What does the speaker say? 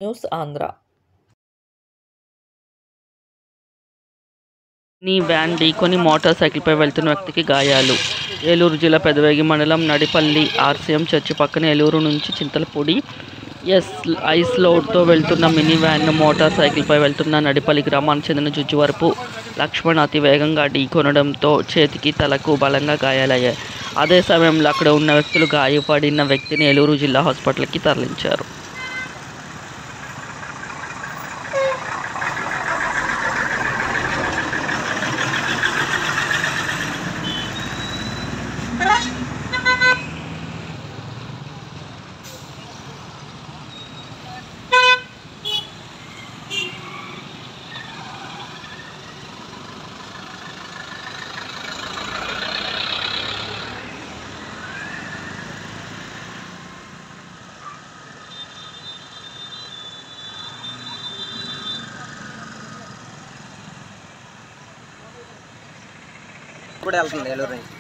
News Andhra. నీ van ఢీకొని motor సైకిల్పై వెళ్తున్న వ్యక్తికి గాయాలు. ఏలూరు జిల్లా పెదవేగి మండలం నడిపల్లి ఆర్సీఎం చర్చి పక్కన ఏలూరు నుంచి చింతలపూడి ఐస్ లోడ్తో వెళ్తున్న మినీ వ్యాన్ను మోటార్ సైకిల్పై వెళ్తున్న నడిపల్లి గ్రామానికి చెందిన జుజ్జువరపు లక్ష్మణ్ అతి వేగంగా ఢీకొనడంతో చేతికి, తలకు బలంగా గాయాలయ్యాయి. అదే సమయంలో అక్కడ ఉన్న వ్యక్తులు గాయపడిన వ్యక్తిని ఏలూరు జిల్లా హాస్పిటల్కి తరలించారు. ఇప్పుడు వెళ్తుంది ఏలూరు నుంచి.